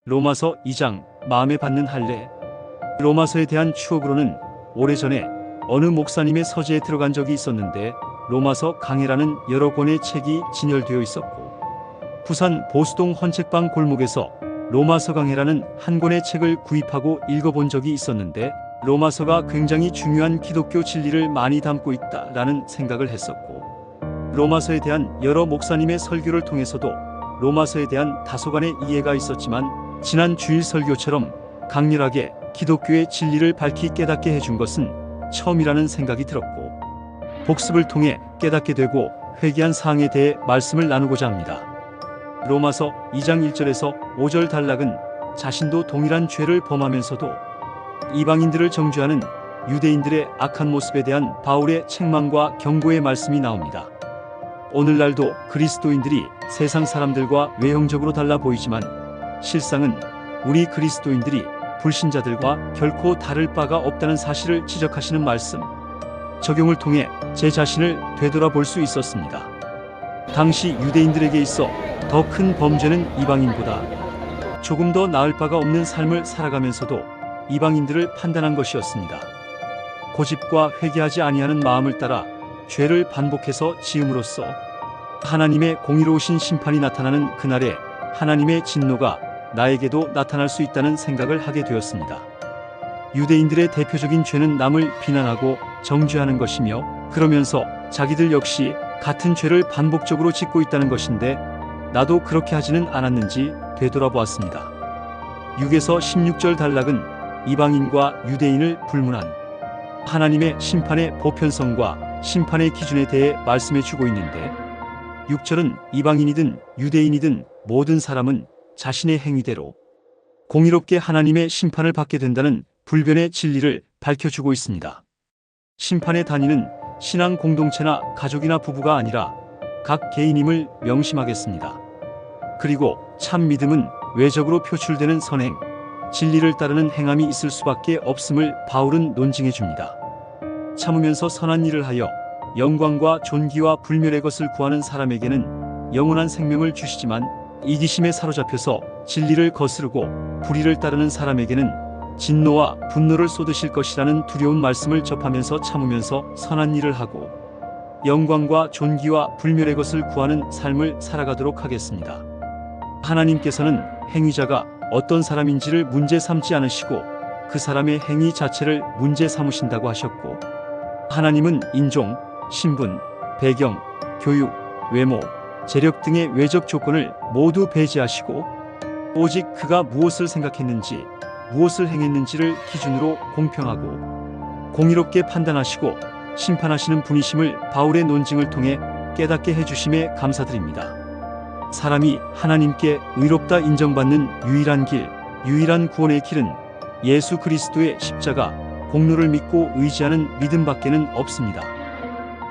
로마서 2장 마음에 받는 할례. 로마서에 대한 추억으로는 오래전에 어느 목사님의 서재에 들어간 적이 있었는데 로마서 강해라는 여러 권의 책이 진열되어 있었고 부산 보수동 헌책방 골목에서 로마서 강해라는 한 권의 책을 구입하고 읽어본 적이 있었는데 로마서가 굉장히 중요한 기독교 진리를 많이 담고 있다라는 생각을 했었고 로마서에 대한 여러 목사님의 설교를 통해서도 로마서에 대한 다소간의 이해가 있었지만 지난 주일 설교처럼 강렬하게 기독교의 진리를 밝히 깨닫게 해준 것은 처음이라는 생각이 들었고 복습을 통해 깨닫게 되고 회개한 사항에 대해 말씀을 나누고자 합니다. 로마서 2장 1절에서 5절 단락은 자신도 동일한 죄를 범하면서도 이방인들을 정죄하는 유대인들의 악한 모습에 대한 바울의 책망과 경고의 말씀이 나옵니다. 오늘날도 그리스도인들이 세상 사람들과 외형적으로 달라 보이지만 실상은 우리 그리스도인들이 불신자들과 결코 다를 바가 없다는 사실을 지적하시는 말씀, 적용을 통해 제 자신을 되돌아볼 수 있었습니다. 당시 유대인들에게 있어 더 큰 범죄는 이방인보다 조금 더 나을 바가 없는 삶을 살아가면서도 이방인들을 판단한 것이었습니다. 고집과 회개하지 아니하는 마음을 따라 죄를 반복해서 지음으로써 하나님의 공의로우신 심판이 나타나는 그날에 하나님의 진노가 나에게도 나타날 수 있다는 생각을 하게 되었습니다. 유대인들의 대표적인 죄는 남을 비난하고 정죄하는 것이며 그러면서 자기들 역시 같은 죄를 반복적으로 짓고 있다는 것인데 나도 그렇게 하지는 않았는지 되돌아보았습니다. 6에서 16절 단락은 이방인과 유대인을 불문한 하나님의 심판의 보편성과 심판의 기준에 대해 말씀해 주고 있는데 6절은 이방인이든 유대인이든 모든 사람은 자신의 행위대로 공의롭게 하나님의 심판을 받게 된다는 불변의 진리를 밝혀주고 있습니다. 심판의 단위는 신앙 공동체나 가족이나 부부가 아니라 각 개인임을 명심하겠습니다. 그리고 참 믿음은 외적으로 표출되는 선행, 진리를 따르는 행함이 있을 수밖에 없음을 바울은 논증해 줍니다. 참으면서 선한 일을 하여 영광과 존귀와 불멸의 것을 구하는 사람에게는 영원한 생명을 주시지만 이기심에 사로잡혀서 진리를 거스르고 불의를 따르는 사람에게는 진노와 분노를 쏟으실 것이라는 두려운 말씀을 접하면서 참으면서 선한 일을 하고 영광과 존귀와 불멸의 것을 구하는 삶을 살아가도록 하겠습니다. 하나님께서는 행위자가 어떤 사람인지를 문제 삼지 않으시고 그 사람의 행위 자체를 문제 삼으신다고 하셨고 하나님은 인종, 신분, 배경, 교육, 외모, 재력 등의 외적 조건을 모두 배제하시고 오직 그가 무엇을 생각했는지 무엇을 행했는지를 기준으로 공평하고 공의롭게 판단하시고 심판하시는 분이심을 바울의 논증을 통해 깨닫게 해주심에 감사드립니다. 사람이 하나님께 의롭다 인정받는 유일한 길, 유일한 구원의 길은 예수 그리스도의 십자가, 공로를 믿고 의지하는 믿음밖에는 없습니다.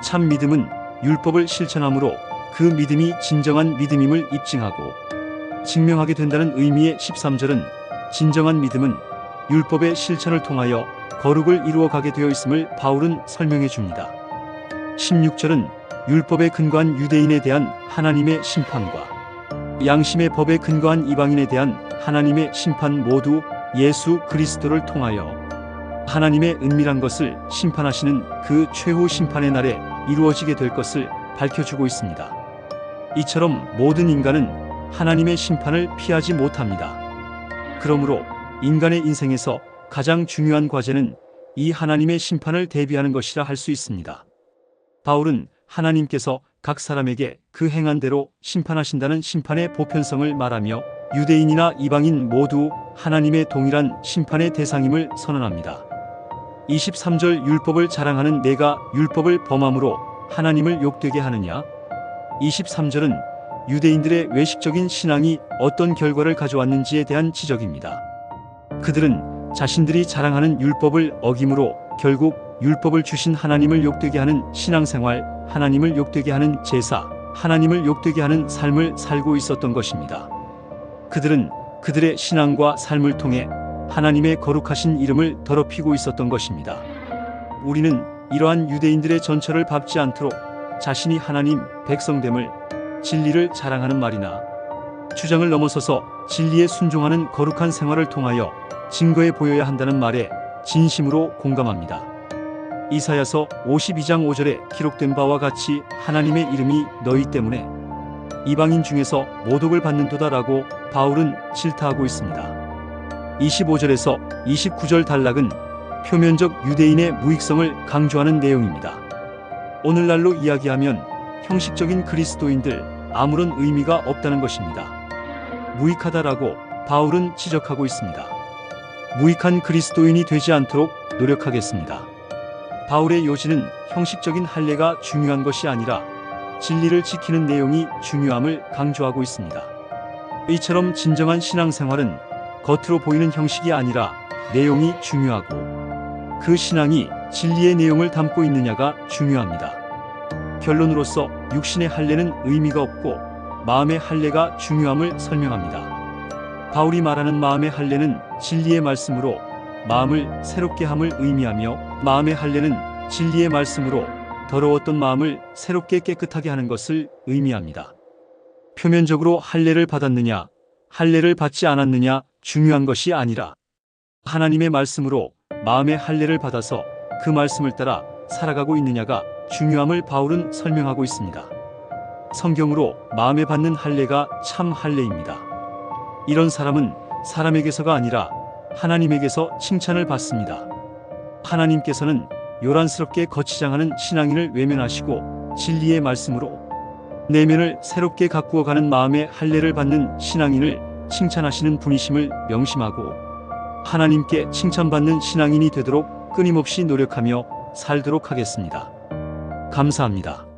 참 믿음은 율법을 실천함으로 그 믿음이 진정한 믿음임을 입증하고 증명하게 된다는 의미의 13절은 진정한 믿음은 율법의 실천을 통하여 거룩을 이루어 가게 되어 있음을 바울은 설명해 줍니다. 16절은 율법에 근거한 유대인에 대한 하나님의 심판과 양심의 법에 근거한 이방인에 대한 하나님의 심판 모두 예수 그리스도를 통하여 하나님의 은밀한 것을 심판하시는 그 최후 심판의 날에 이루어지게 될 것을 밝혀주고 있습니다. 이처럼 모든 인간은 하나님의 심판을 피하지 못합니다. 그러므로 인간의 인생에서 가장 중요한 과제는 이 하나님의 심판을 대비하는 것이라 할 수 있습니다. 바울은 하나님께서 각 사람에게 그 행한 대로 심판하신다는 심판의 보편성을 말하며 유대인이나 이방인 모두 하나님의 동일한 심판의 대상임을 선언합니다. 23절 율법을 자랑하는 내가 율법을 범함으로 하나님을 욕되게 하느냐? 23절은 유대인들의 외식적인 신앙이 어떤 결과를 가져왔는지에 대한 지적입니다. 그들은 자신들이 자랑하는 율법을 어김으로 결국 율법을 주신 하나님을 욕되게 하는 신앙생활, 하나님을 욕되게 하는 제사, 하나님을 욕되게 하는 삶을 살고 있었던 것입니다. 그들은 그들의 신앙과 삶을 통해 하나님의 거룩하신 이름을 더럽히고 있었던 것입니다. 우리는 이러한 유대인들의 전철을 밟지 않도록 자신이 하나님 백성됨을 진리를 자랑하는 말이나 주장을 넘어서서 진리에 순종하는 거룩한 생활을 통하여 증거해 보여야 한다는 말에 진심으로 공감합니다. 이사야서 52장 5절에 기록된 바와 같이 하나님의 이름이 너희 때문에 이방인 중에서 모독을 받는도다라고 바울은 질타하고 있습니다. 25절에서 29절 단락은 표면적 유대인의 무익성을 강조하는 내용입니다. 오늘날로 이야기하면 형식적인 그리스도인들 아무런 의미가 없다는 것입니다. 무익하다라고 바울은 지적하고 있습니다. 무익한 그리스도인이 되지 않도록 노력하겠습니다. 바울의 요지는 형식적인 할례가 중요한 것이 아니라 진리를 지키는 내용이 중요함을 강조하고 있습니다. 이처럼 진정한 신앙생활은 겉으로 보이는 형식이 아니라 내용이 중요하고 그 신앙이 진리의 내용을 담고 있느냐가 중요합니다. 결론으로서 육신의 할례는 의미가 없고 마음의 할례가 중요함을 설명합니다. 바울이 말하는 마음의 할례는 진리의 말씀으로 마음을 새롭게 함을 의미하며 마음의 할례는 진리의 말씀으로 더러웠던 마음을 새롭게 깨끗하게 하는 것을 의미합니다. 표면적으로 할례를 받았느냐, 할례를 받지 않았느냐 중요한 것이 아니라 하나님의 말씀으로 마음의 할례를 받아서 그 말씀을 따라 살아가고 있느냐가 중요함을 바울은 설명하고 있습니다. 성경으로 마음에 받는 할례가 참 할례입니다. 이런 사람은 사람에게서가 아니라 하나님에게서 칭찬을 받습니다. 하나님께서는 요란스럽게 거치장하는 신앙인을 외면하시고 진리의 말씀으로 내면을 새롭게 가꾸어가는 마음의 할례를 받는 신앙인을 칭찬하시는 분이심을 명심하고 하나님께 칭찬받는 신앙인이 되도록 끊임없이 노력하며 살도록 하겠습니다. 감사합니다.